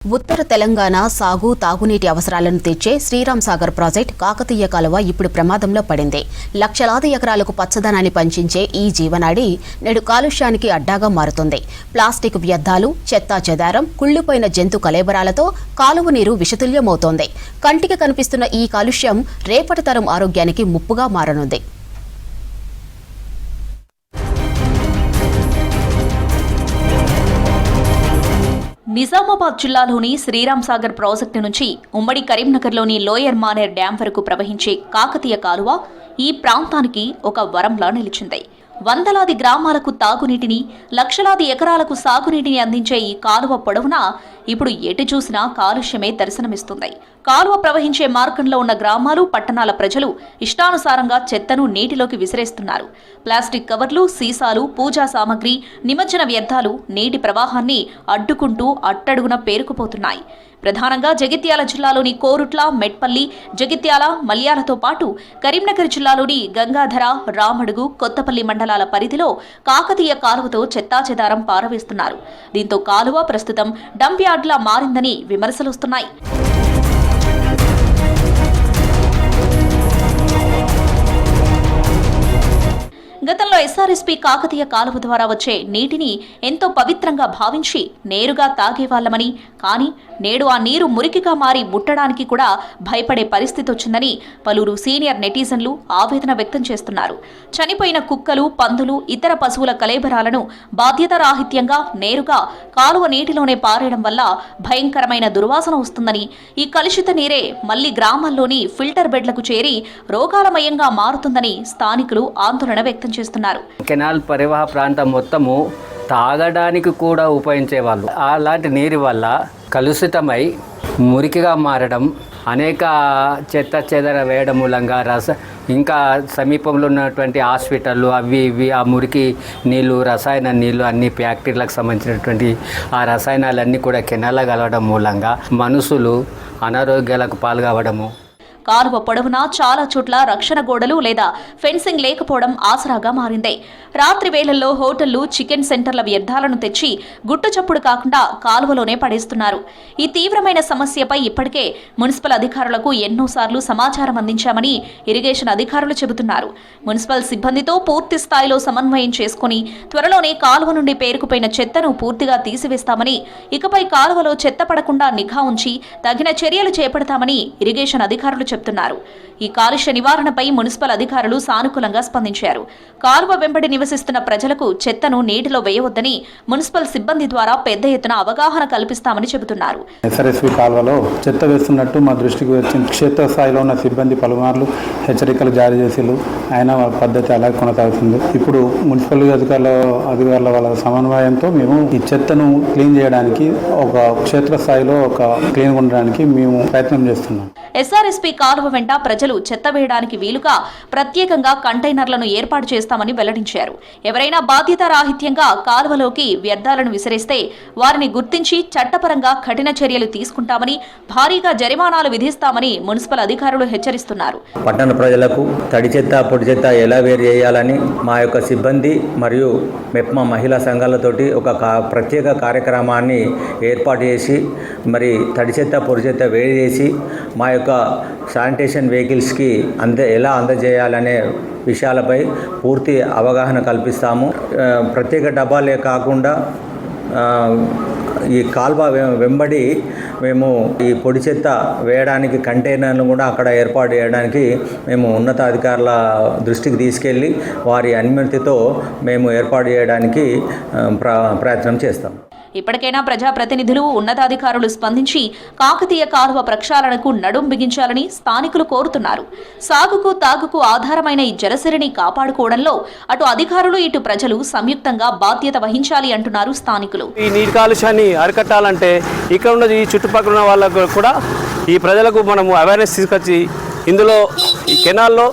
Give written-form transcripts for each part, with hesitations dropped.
ఉత్తర తెలంగాణ సాగు తాగునీటి అవసరాలను తీర్చే శ్రీరామ్ సాగర్ ప్రాజెక్టు కాకతీయ కాలువ ఇప్పుడు ప్రమాదంలో పడింది. లక్షలాది ఎకరాలకు పచ్చదనాన్ని పంచించే ఈ జీవనాడి నేడు కాలుష్యానికి అడ్డాగా మారుతుంది. ప్లాస్టిక్ వ్యర్థాలు, చెత్తా చెదారం, కుళ్లిపోయిన జంతు కళేబరాలతో కాలువ నీరు విషతుల్యమవుతోంది. కంటికి కనిపిస్తున్న ఈ కాలుష్యం రేపటి తరం ఆరోగ్యానికి ముప్పుగా మారనుంది. నిజామాబాద్ జిల్లాలోని శ్రీరామ్ సాగర్ ప్రాజెక్టు నుంచి ఉమ్మడి కరీంనగర్లోని లోయర్ మానేర్ డ్యాం వరకు ప్రవహించే కాకతీయ కాలువ ఈ ప్రాంతానికి ఒక వరంలా నిలిచింది. వందలాది గ్రామాలకు తాగునీటిని, లక్షలాది ఎకరాలకు సాగునీటిని అందించే ఈ కాలువ పొడవునా ఇప్పుడు ఎటు చూసినా కాలుష్యమే దర్శనమిస్తుంది. కాలువ ప్రవహించే మార్గంలో ఉన్న గ్రామాలు, పట్టణాల ప్రజలు ఇష్టానుసారంగా చెత్తను నీటిలోకి విసిరేస్తున్నారు. ప్లాస్టిక్ కవర్లు, సీసాలు, పూజా సామగ్రి, నిమజ్జన వ్యర్థాలు నీటి ప్రవాహాన్ని అడ్డుకుంటూ అట్టడుగున పేరుకుపోతున్నాయి. ప్రధానంగా జగిత్యాల జిల్లాలోని కోరుట్ల, మెట్పల్లి, జగిత్యాల, మల్యాలతో పాటు కరీంనగర్ జిల్లాలోని గంగాధర, రామడుగు, కొత్తపల్లి మండలాల పరిధిలో కాకతీయ కాలువతో చెత్తాచెదారం పారవేస్తున్నారు. దీంతో కాలువ ప్రస్తుతం డంప్ యార్డ్లా మారిందని విమర్శలొస్తున్నాయి. గతంలో ఎస్ఆర్ఎస్పీ కాకతీయ కాలువ ద్వారా వచ్చే నీటిని ఎంతో పవిత్రంగా భావించి నేరుగా తాగేవాళ్లమని, కానీ నేడు ఆ నీరు మురికిగా మారి ముట్టడానికి కూడా భయపడే పరిస్థితి వచ్చిందని పలువురు సీనియర్ నెటిజన్లు ఆవేదన వ్యక్తం చేస్తున్నారు. చనిపోయిన కుక్కలు, పందులు, ఇతర పశువుల కళేబరాలను బాధ్యతారాహిత్యంగా నేరుగా కాలువ నీటిలోనే పారేయడం వల్ల భయంకరమైన దుర్వాసన వస్తుందని, ఈ కలుషిత నీరే మళ్లీ గ్రామాల్లోని ఫిల్టర్ బెడ్లకు చేరి రోగాలమయంగా మారుతుందని స్థానికులు ఆందోళన వ్యక్తం చేస్తున్నారు. కెనాల్ పరివాహ ప్రాంతం మొత్తము తాగడానికి కూడా ఉపయోగించేవాళ్ళు. అలాంటి నీరు వల్ల కలుషితమై మురికిగా మారడం, అనేక చెత్త చెదర వేయడం మూలంగా ఇంకా సమీపంలో ఉన్నటువంటి హాస్పిటళ్ళు అవి ఇవి ఆ మురికి నీళ్ళు, రసాయన నీళ్ళు అన్ని ఫ్యాక్టరీలకు సంబంధించినటువంటి ఆ రసాయనాలన్నీ కూడా కెనాల్లో కలవడం మూలంగా మనుషులు అనారోగ్యాలకు పాల్గొవడము. కాలువ పొడవునా చాలా చోట్ల రక్షణ గోడలు లేదా ఫెన్సింగ్ లేకపోవడం ఆసరాగా మారింది. రాత్రి వేళల్లో హోటళ్లు, చికెన్ సెంటర్ల వ్యర్థాలను తెచ్చి గుట్టుచప్పుడు కాకుండా కాలువలోనే పడేస్తున్నారు. ఈ తీవ్రమైన సమస్యపై ఇప్పటికే మున్సిపల్ అధికారులకు ఎన్నోసార్లు సమాచారం అందించామని ఇరిగేషన్ అధికారులు చెబుతున్నారు. మున్సిపల్ సిబ్బందితో పూర్తి స్థాయిలో సమన్వయం చేసుకుని త్వరలోనే కాలువ నుండి పేరుకుపోయిన చెత్తను పూర్తిగా తీసివేస్తామని, ఇకపై కాలువలో చెత్త పడకుండా నిఘా ఉంచి తగిన చర్యలు చేపడతామని ఇరిగేషన్ అధికారులు చెప్తున్నారు. ఈ కాలుష్య నివారణపై మున్సిపల్ అధికారులు సానుకూలంగా స్పందించారు. కాలువ వెంబడి నివసిస్తున్న ప్రజలకు చెత్తను నీటిలో వేయవద్దని మున్సిపల్ సిబ్బంది ద్వారా పెద్ద ఎత్తున అవగాహన కల్పిస్తామని చెబుతున్నారు. ఎస్ఆర్ఎస్పీ కాలువలో చెత్త వేస్తున్నట్టు మా దృష్టికి వచ్చిన క్షేత్రస్థాయిలో ఉన్న సిబ్బంది పలుమార్లు హెచ్చరికలు జారీ చేసేలు, అయినా పద్ధతి అలాగే కొనసాగుతుంది. ఇప్పుడు మున్సిపల్ అధికారుల వాళ్ళ సమన్వయంతో మేము ఈ చెత్తను క్లీన్ చేయడానికి, ఒక క్షేత్రస్థాయిలో ఒక క్లీన్ ఉండడానికి మేము ప్రయత్నం చేస్తున్నాం. ఎస్ఆర్ఎస్పీ కాలువ వెంట ప్రజలు చెత్త వేయడానికి వీలుగా ప్రత్యేకంగా కంటైనర్లను ఏర్పాటు చేస్తామని వెల్లడించారు. ఎవరైనా బాధ్యతారాహిత్యంగా కాలువలోకి వ్యర్థాలను విసిరేస్తే వారిని గుర్తించి చట్టపరంగా కఠిన చర్యలు తీసుకుంటామని, భారీగా జరిమానాలు విధిస్తామని మున్సిపల్ అధికారులు హెచ్చరిస్తున్నారు. పట్టణ ప్రజలకు తడి చెత్త, పొడి చెత్త ఎలా వేరు చేయాలని మా యొక్క సిబ్బంది మరియు మెప్మా మహిళా సంఘాలతోటి ఒక ప్రత్యేక కార్యక్రమాన్ని ఏర్పాటు చేసి మరి తడి చెత్త, పొడి చెత్త వేరు చేసి మా యొక్క శానిటేషన్ వెహికల్స్కి ఎలా అందజేయాలనే విషయాలపై పూర్తి అవగాహన కల్పిస్తాము. ప్రత్యేక డబ్బాలే కాకుండా ఈ కాల్వ వెంబడి మేము ఈ పొడి చెత్త వేయడానికి కంటైనర్లు కూడా అక్కడ ఏర్పాటు చేయడానికి మేము ఉన్నతాధికారుల దృష్టికి తీసుకెళ్ళి వారి అనుమతితో మేము ఏర్పాటు చేయడానికి ప్రయత్నం చేస్తాం. ఇప్పటికైనా ప్రజాప్రతినిధులు, ఉన్నతాధికారులు స్పందించి కాకతీయ కాలువ ప్రక్షాళనకు నడుం బిగించాలని స్థానికులు కోరుతున్నారు. సాగుకు, తాగుకు ఆధారమైన ఈ జలసిరిని కాపాడుకోవడంలో అటు అధికారులు, ఇటు ప్రజలు సంయుక్తంగా బాధ్యత వహించాలి అంటున్నారు స్థానికులు. ఈ నీటి కాలుష్యాన్ని అరికట్టాలంటే ఇక్కడ ఉన్న ఈ చుట్టుపక్కల ఉన్న వాళ్ళకు కూడా, ఈ ప్రజలకు మనము అవేర్నెస్ తీసుకొచ్చి ఇందులో ఈ కెనాల్లో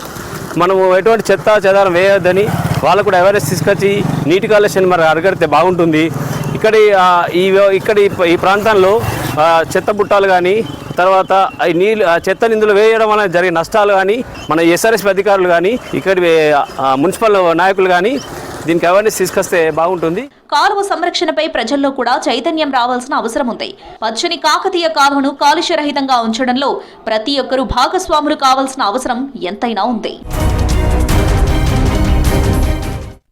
మనము ఎటువంటి చెత్త చెదారం వేయొద్దని వాళ్ళకు కూడా అవేర్నెస్ తీసుకొచ్చి నీటి కాలుష్యాన్ని మరి అరికడితే బాగుంటుంది. ఈ ప్రాంతంలో చెత్త బుట్టాలు కానీ, తర్వాత ఈ నీళ్ళు చెత్త నిందులు వేయడం వల్ల జరిగే నష్టాలు కానీ మన ఎస్ఆర్ఎస్పీ అధికారులు కానీ, ఇక్కడి మున్సిపల్ నాయకులు కానీ దీనికి అవేర్నెస్ తీసుకొస్తే బాగుంటుంది. కాలువ సంరక్షణపై ప్రజల్లో కూడా చైతన్యం రావాల్సిన అవసరం ఉంది. పచ్చని కాకతీయ కాలువను కాలుష్యరహితంగా ఉంచడంలో ప్రతి ఒక్కరూ భాగస్వాములు కావాల్సిన అవసరం ఎంతైనా ఉంది.